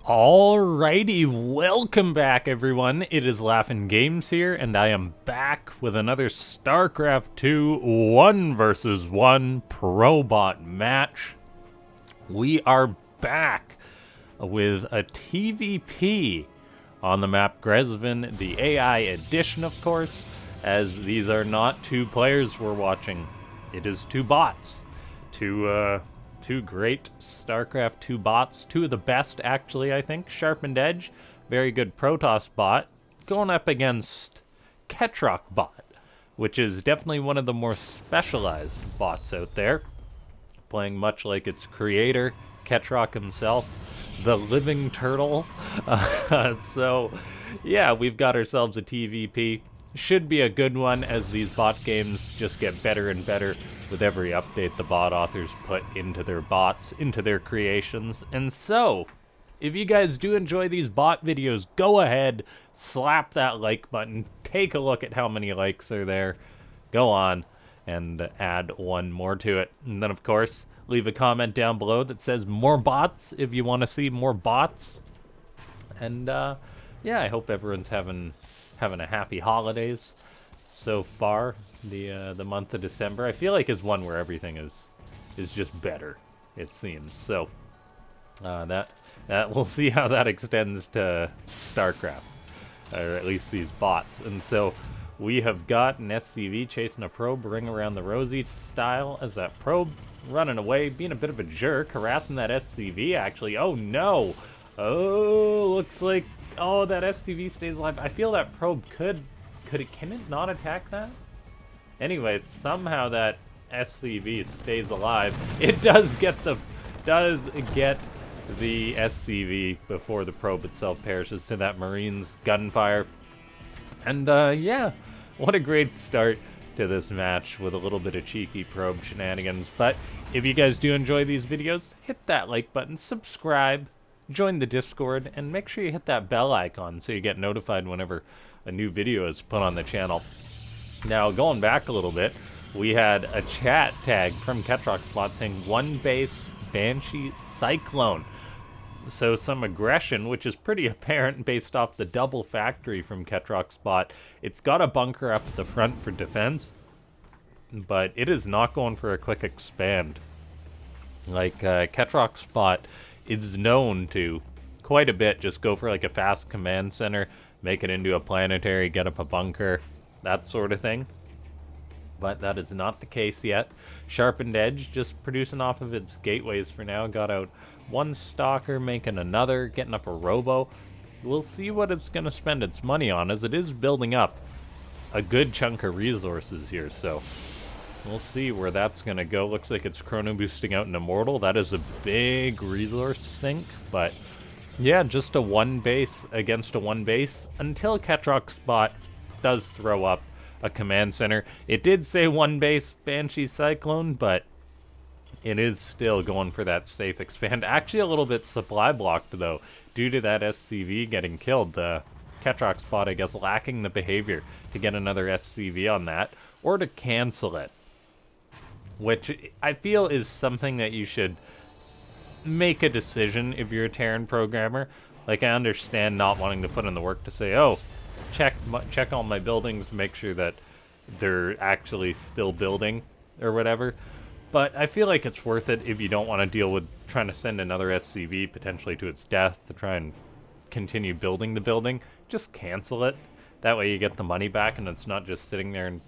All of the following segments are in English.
Alrighty, welcome back everyone. It is LaughNgamez here, and I am back with another Starcraft 2 1 versus 1 Pro Bot match. We are back with a TVP on the map Grezvin, the AI edition, of course, as these are not two players we're watching. It is two bots. Two great StarCraft 2 bots. Two of the best, actually, I think. SharpenedEdge, very good Protoss bot, going up against Ketroc bot, which is definitely one of the more specialized bots out there, playing much like its creator, Ketroc himself, the living turtle. So, yeah, we've got ourselves a TVP. Should be a good one, as these bot games just get better and better with every update the bot authors put into their bots, into their creations. And so, if you guys do enjoy these bot videos, go ahead, slap that like button, take a look at how many likes are there, go on, and add one more to it. And then, of course, leave a comment down below that says more bots if you want to see more bots. And, yeah, I hope everyone's having a happy holidays so far. The month of December, I feel like, is one where everything is just better, it seems. So that we'll see how that extends to StarCraft, or at least these bots. And so we have got an SCV chasing a probe, ring around the rosy style, as that probe running away, being a bit of a jerk, harassing that SCV actually. Oh no! Oh, looks like, oh, that SCV stays alive. I feel that probe can it not attack that? Anyway, somehow that SCV stays alive. It does get the SCV before the probe itself perishes to that Marine's gunfire. And yeah, what a great start to this match with a little bit of cheeky probe shenanigans. But if you guys do enjoy these videos, hit that like button, subscribe, join the Discord, and make sure you hit that bell icon so you get notified whenever a new video is put on the channel. Now, going back a little bit, we had a chat tag from Ketroc's bot saying one base Banshee Cyclone. So some aggression, which is pretty apparent based off the double factory from Ketroc's bot. It's got a bunker up at the front for defense, but it is not going for a quick expand. Like, Ketroc's bot is known to quite a bit just go for like a fast command center, make it into a planetary, get up a bunker, that sort of thing. But that is not the case yet. SharpenedEdge just producing off of its gateways for now. Got out one stalker, making another, getting up a robo. We'll see what it's going to spend its money on, as it is building up a good chunk of resources here. So we'll see where that's going to go. Looks like it's chrono boosting out an immortal. That is a big resource sink, but yeah, just a one base against a one base until Ketroc's bot does throw up a command center. It did say one base Banshee Cyclone, but it is still going for that safe expand. Actually a little bit supply blocked though, due to that SCV getting killed. Ketroc's bot, I guess, lacking the behavior to get another SCV on that, or to cancel it. Which I feel is something that you should make a decision if you're a Terran programmer. Like, I understand not wanting to put in the work to say, oh, check all my buildings, make sure that they're actually still building or whatever. But I feel like it's worth it if you don't want to deal with trying to send another SCV potentially to its death to try and continue building the building. Just cancel it. That way you get the money back and it's not just sitting there in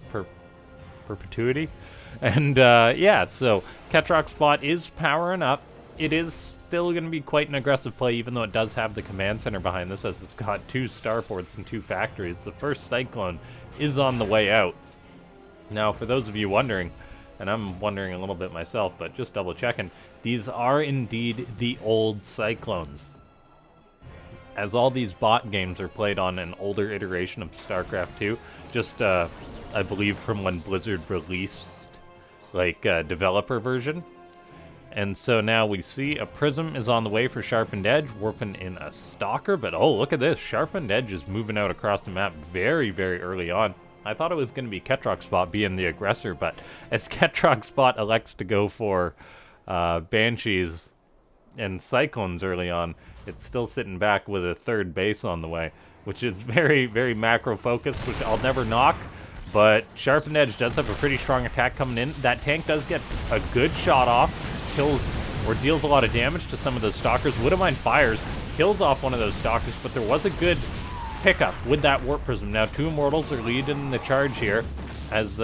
perpetuity. And yeah, so Ketroc's bot is powering up. It is still going to be quite an aggressive play, even though it does have the command center behind this, as it's got two starports and two factories. The first Cyclone is on the way out. Now, for those of you wondering, and I'm wondering a little bit myself, but just double checking, these are indeed the old Cyclones. As all these bot games are played on an older iteration of StarCraft 2, just, I believe from when Blizzard released, like, developer version. And so now we see a Prism is on the way for SharpenedEdge, warping in a Stalker, but oh, look at this. SharpenedEdge is moving out across the map very, very early on. I thought it was going to be Ketroc's bot being the aggressor, but as Ketroc's bot elects to go for Banshees and Cyclones early on. It's still sitting back with a third base on the way, which is very, very macro-focused, which I'll never knock. But SharpenedEdge does have a pretty strong attack coming in. That tank does get a good shot off, kills or deals a lot of damage to some of those Stalkers. Widowmine fires, kills off one of those Stalkers, but there was a good pickup with that Warp Prism. Now 2 Immortals are leading the charge here, as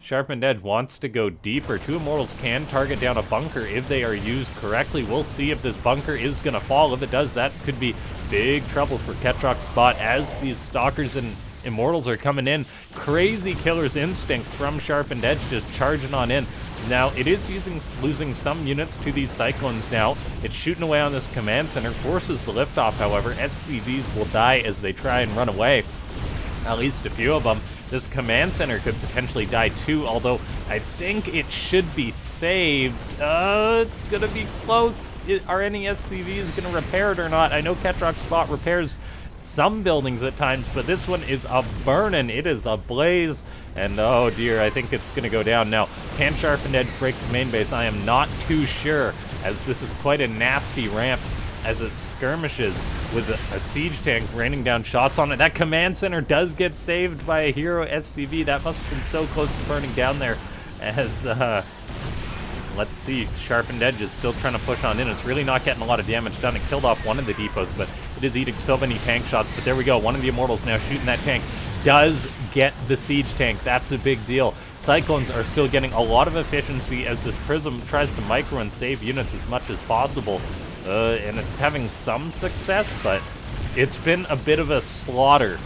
SharpenedEdge wants to go deeper. 2 Immortals can target down a bunker if they are used correctly. We'll see if this bunker is going to fall. If it does, that could be big trouble for Ketroc's bot, as these Stalkers and Immortals are coming in. Crazy Killer's Instinct from SharpenedEdge just charging on in. Now, it is losing some units to these Cyclones now. It's shooting away on this command center, forces the liftoff, however. SCVs will die as they try and run away. At least a few of them. This command center could potentially die too, although I think it should be saved. It's going to be close. Are any SCVs going to repair it or not? I know Ketroc's bot repairs some buildings at times, but this one is a burning. It is ablaze, and oh dear, I think it's going to go down. Now, can SharpenedEdge break the main base? I am not too sure, as this is quite a nasty ramp as it skirmishes with a siege tank raining down shots on it. That command center does get saved by a hero SCV. That must have been so close to burning down there, as let's see, SharpenedEdge is still trying to push on in. It's really not getting a lot of damage done. It killed off one of the depots, but it is eating so many tank shots. But there we go. One of the Immortals now shooting that tank. Does get the siege tank. That's a big deal. Cyclones are still getting a lot of efficiency as this Prism tries to micro and save units as much as possible. And it's having some success, but it's been a bit of a slaughter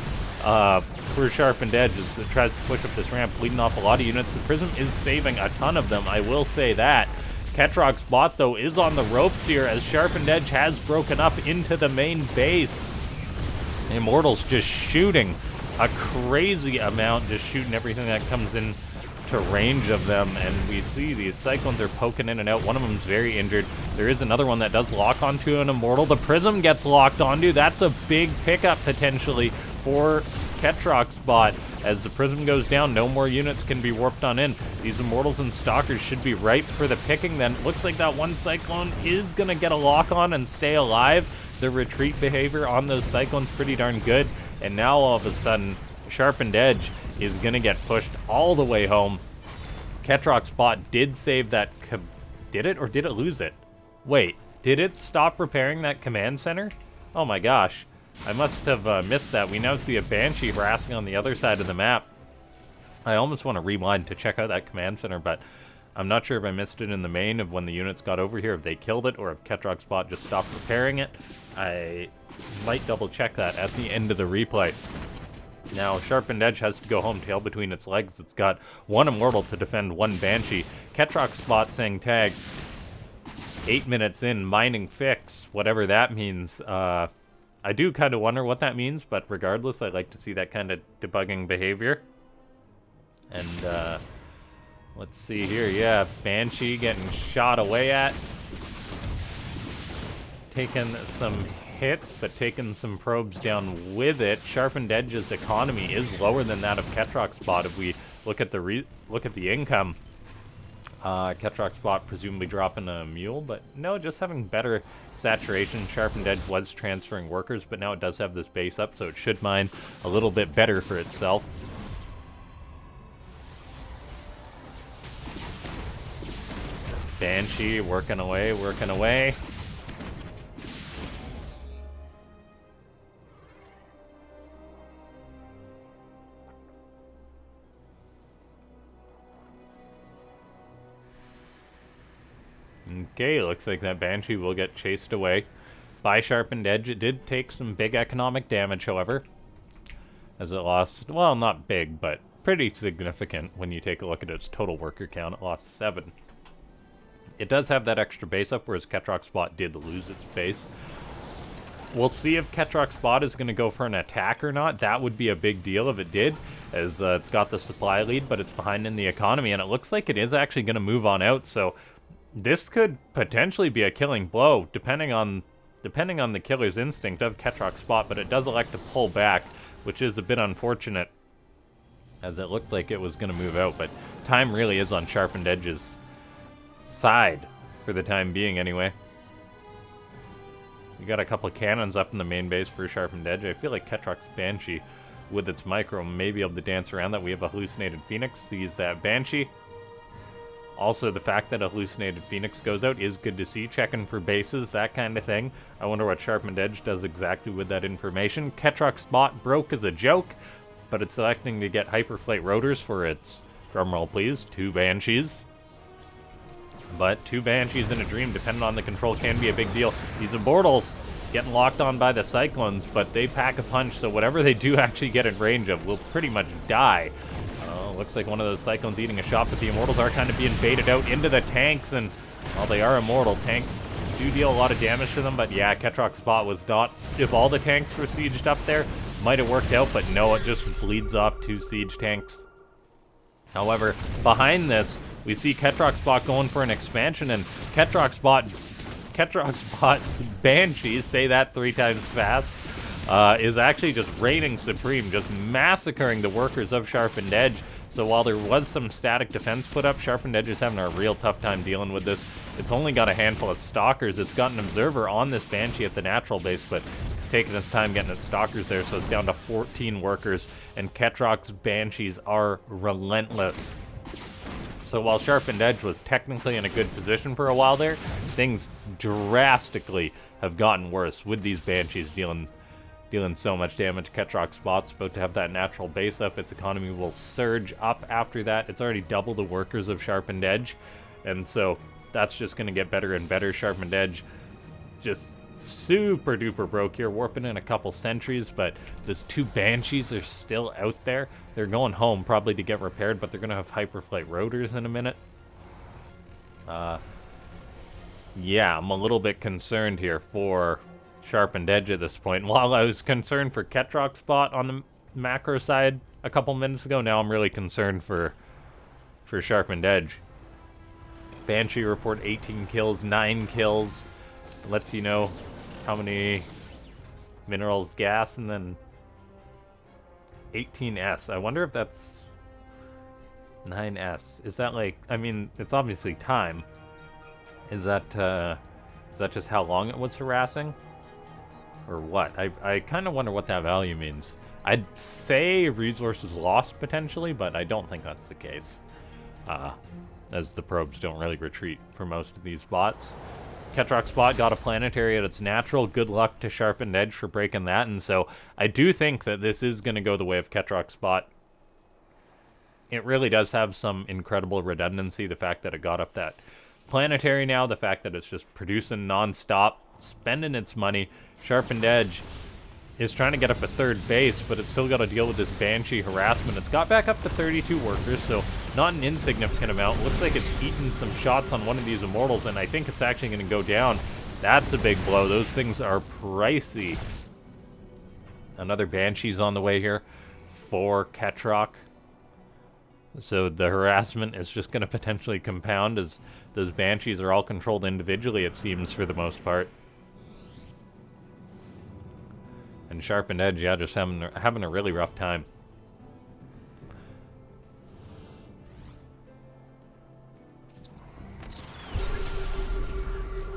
for SharpenedEdge as it tries to push up this ramp, leading off a lot of units. The Prism is saving a ton of them, I will say that. Ketroc's bot, though, is on the ropes here as SharpenedEdge has broken up into the main base. Immortals just shooting a crazy amount, just shooting everything that comes in to range of them, and we see these Cyclones are poking in and out. One of them's very injured. There is another one that does lock onto an Immortal. The Prism gets locked onto. That's a big pickup potentially for Ketroc's bot. As the Prism goes down, no more units can be warped on in. These Immortals and Stalkers should be ripe for the picking then. Looks like that one Cyclone is going to get a lock on and stay alive. The retreat behavior on those Cyclones pretty darn good. And now all of a sudden, SharpenedEdge is going to get pushed all the way home. Ketroc's bot did save that... Did it, or did it lose it? Wait, did it stop repairing that command center? Oh my gosh. I must have missed that. We now see a Banshee harassing on the other side of the map. I almost want to rewind to check out that command center, but I'm not sure if I missed it in the main of when the units got over here, if they killed it, or if Ketroc's bot just stopped repairing it. I might double check that at the end of the replay. Now, SharpenedEdge has to go home, tail between its legs. It's got one Immortal to defend one Banshee. Ketroc's bot saying tag. 8 minutes in, mining fix, whatever that means. I do kind of wonder what that means, but regardless, I like to see that kind of debugging behavior. And, let's see here. Yeah, Banshee getting shot away at. Taking some hits, but taking some probes down with it. SharpenedEdge's economy is lower than that of Ketroc's bot. If we look at the income, Ketroc's bot presumably dropping a mule, but no, just having better saturation. SharpenedEdge was transferring workers, but now it does have this base up, so it should mine a little bit better for itself. Banshee working away, working away. Okay, looks like that Banshee will get chased away by SharpenedEdge. It did take some big economic damage, however, as it lost, well, not big, but pretty significant when you take a look at its total worker count. It lost 7. It does have that extra base up, whereas Ketroc's bot did lose its base. We'll see if Ketroc's bot is going to go for an attack or not. That would be a big deal if it did, as it's got the supply lead, but it's behind in the economy, and it looks like it is actually going to move on out, so this could potentially be a killing blow, depending on the killer's instinct of Ketroc's bot, but it does elect to pull back, which is a bit unfortunate, as it looked like it was going to move out, but time really is on SharpenedEdge's side, for the time being anyway. You got a couple of cannons up in the main base for SharpenedEdge. I feel like Ketroc's Banshee, with its micro, may be able to dance around that. We have a Hallucinated Phoenix to use that Banshee. Also, the fact that a Hallucinated Phoenix goes out is good to see. Checking for bases, that kind of thing. I wonder what SharpenedEdge does exactly with that information. Ketroc's bot broke as a joke, but it's selecting to get Hyperflight rotors for its, drumroll please, 2 Banshees. But 2 Banshees in a dream, depending on the control, can be a big deal. These Immortals getting locked on by the Cyclones, but they pack a punch, so whatever they do actually get in range of will pretty much die. Looks like one of those Cyclones eating a shot, but the Immortals are kind of being baited out into the tanks, and while they are immortal, tanks do deal a lot of damage to them, but yeah, Ketroc's bot was not, if all the tanks were sieged up there, might have worked out, but no, it just bleeds off 2 siege tanks. However, behind this, we see Ketroc's bot going for an expansion, and Ketroc's bot's Banshees, say that 3 times fast, is actually just reigning supreme, just massacring the workers of SharpenedEdge. So while there was some static defense put up, SharpenedEdge is having a real tough time dealing with this. It's only got a handful of Stalkers. It's got an Observer on this Banshee at the natural base, but it's taking its time getting its Stalkers there, so it's down to 14 workers, and Ketroc's Banshees are relentless. So while SharpenedEdge was technically in a good position for a while there, things drastically have gotten worse with these Banshees dealing so much damage. Ketroc's bot's about to have that natural base up. Its economy will surge up after that. It's already double the workers of SharpenedEdge, and so that's just going to get better and better. SharpenedEdge just super duper broke here, warping in a couple sentries, but those 2 Banshees are still out there. They're going home probably to get repaired, but they're going to have Hyperflight rotors in a minute. Yeah, I'm a little bit concerned here for SharpenedEdge at this point. While I was concerned for Ketroc's bot on the macro side a couple minutes ago, now I'm really concerned for SharpenedEdge. Banshee report 18 kills, 9 kills. Lets you know how many minerals, gas, and then 18S. I wonder if that's 9S. Is that like, I mean, it's obviously time. Is that just how long it was harassing? Or what? I kind of wonder what that value means. I'd say resources lost potentially, but I don't think that's the case. As the probes don't really retreat for most of these bots. Ketroc's bot got a planetary at its natural. Good luck to SharpenedEdge for breaking that, and so I do think that this is going to go the way of Ketroc's bot. It really does have some incredible redundancy, the fact that it got up that planetary now, the fact that it's just producing non-stop, spending its money. SharpenedEdge is trying to get up a 3rd base, but it's still got to deal with this Banshee harassment. It's got back up to 32 workers, so not an insignificant amount. Looks like it's eaten some shots on one of these Immortals, and I think it's actually going to go down. That's a big blow. Those things are pricey. Another Banshee's on the way here for Ketroc. So the harassment is just going to potentially compound as those Banshees are all controlled individually, it seems, for the most part. And SharpenedEdge, yeah, just having a really rough time.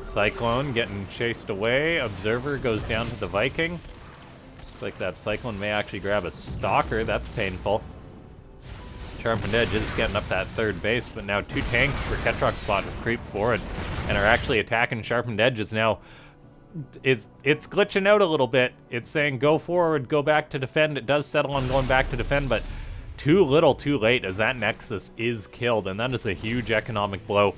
Cyclone getting chased away. Observer goes down to the Viking. Looks like that Cyclone may actually grab a Stalker. That's painful. SharpenedEdge is getting up that 3rd base, but now 2 tanks for Ketroc's bot have creeped forward and are actually attacking SharpenedEdge. Is now it's glitching out a little bit. It's saying go forward, go back to defend. It does settle on going back to defend, but too little, too late, as that Nexus is killed, and that is a huge economic blow.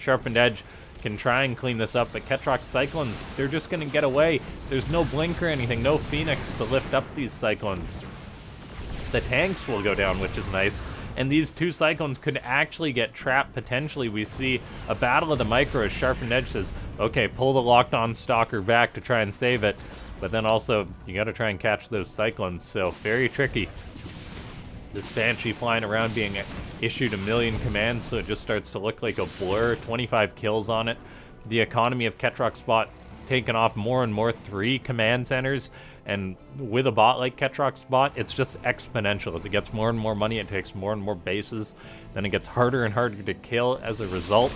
SharpenedEdge can try and clean this up, but Ketroc's Cyclones, they're just going to get away. There's no blink or anything, no Phoenix to lift up these Cyclones. The tanks will go down, which is nice. And these 2 Cyclones could actually get trapped, potentially. We see a battle of the micro as SharpenedEdge says, okay, pull the locked-on Stalker back to try and save it. But then also, you gotta try and catch those Cyclones, so very tricky. This Banshee flying around being issued a million commands, so it just starts to look like a blur. 25 kills on it. The economy of Ketroc's bot taking off more and more. 3 command centers. And with a bot like Ketroc's bot, it's just exponential. As it gets more and more money, it takes more and more bases. Then it gets harder and harder to kill as a result.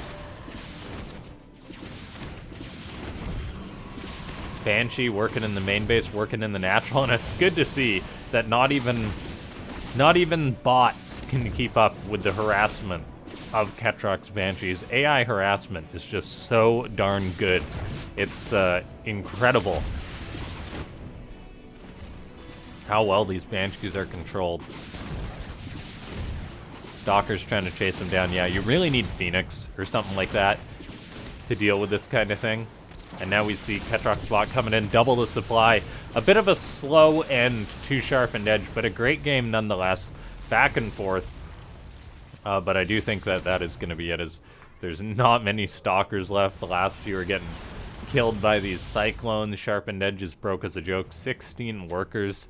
Banshee working in the main base, working in the natural, and it's good to see that not even bots can keep up with the harassment of Ketroc's Banshees. AI harassment is just so darn good. It's incredible how well these Banshees are controlled. Stalker's trying to chase him down. Yeah, you really need Phoenix or something like that to deal with this kind of thing. And now we see Ketroc's bot coming in, double the supply. A bit of a slow end to SharpenedEdge, but a great game nonetheless. Back and forth. But I do think that that is going to be it, as there's not many Stalkers left. The last few are getting killed by these Cyclones. SharpenedEdge is broke as a joke. 16 workers.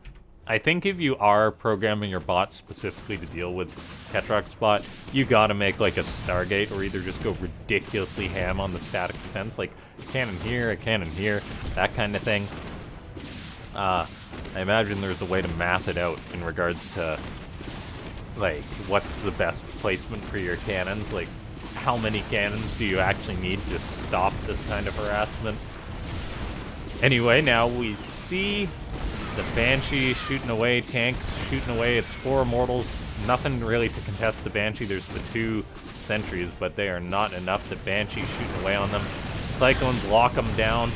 I think if you are programming your bot specifically to deal with Ketroc's bot, you gotta make like a Stargate, or either just go ridiculously ham on the static defense, like a cannon here, that kind of thing. I imagine there's a way to math it out in regards to, like, what's the best placement for your cannons, like, how many cannons do you actually need to stop this kind of harassment? Anyway, now we see the Banshee shooting away, tanks shooting away. It's 4 Immortals. Nothing really to contest the Banshee. There's the 2 Sentries, but they are not enough. The Banshee shooting away on them. Cyclones lock them down.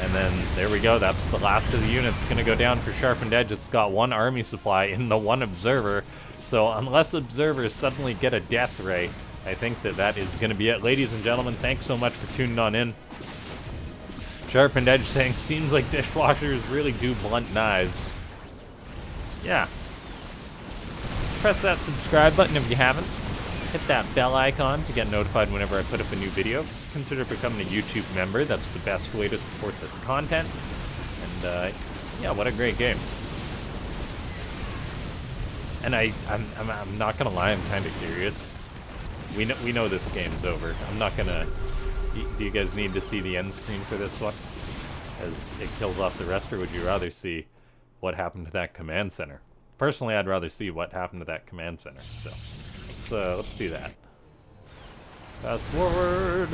And then, there we go. That's the last of the units going to go down for SharpenedEdge. It's got 1 army supply in the 1 Observer. So, unless Observers suddenly get a death ray, I think that that is going to be it. Ladies and gentlemen, thanks so much for tuning on in. SharpenedEdge saying, seems like dishwashers really do blunt knives. Yeah. Press that subscribe button if you haven't. Hit that bell icon to get notified whenever I put up a new video. Consider becoming a YouTube member. That's the best way to support this content. And, yeah, what a great game. And I'm not gonna lie, I'm kind of curious. We know this game's over. I'm not gonna... Do you guys need to see the end screen for this one, as it kills off the rest, or would you rather see what happened to that command center? Personally, I'd rather see what happened to that command center. So let's do that. Fast forward.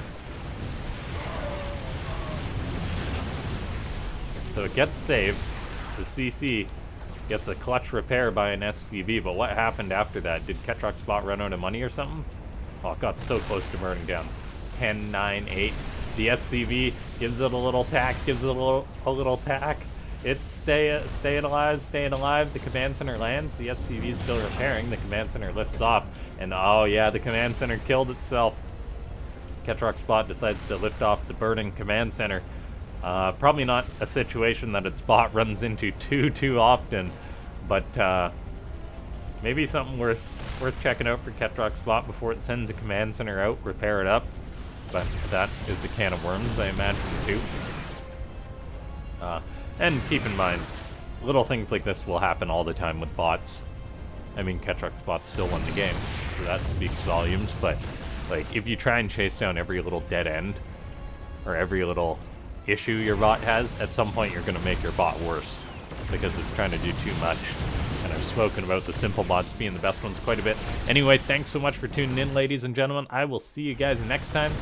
So it gets saved. The CC gets a clutch repair by an SCV, but what happened after that? Did Ketroc's bot run out of money or something? Oh, it got so close to burning down. 10, 9, 8. The SCV gives it a little tack, gives it a little tack. It's staying alive. The command center lands. The SCV is still repairing. The command center lifts off. And oh yeah, the command center killed itself. Ketroc's bot decides to lift off the burning command center. Probably not a situation that its bot runs into too often, but maybe something worth checking out for Ketroc's bot before it sends a command center out, repair it up. But that is a can of worms, I imagine, too. And keep in mind, little things like this will happen all the time with bots. I mean, Ketroc's bot still won the game, so that speaks volumes, but, like, if you try and chase down every little dead end, or every little issue your bot has, at some point you're going to make your bot worse, because it's trying to do too much. And I've spoken about the simple bots being the best ones quite a bit. Anyway, thanks so much for tuning in, ladies and gentlemen. I will see you guys next time.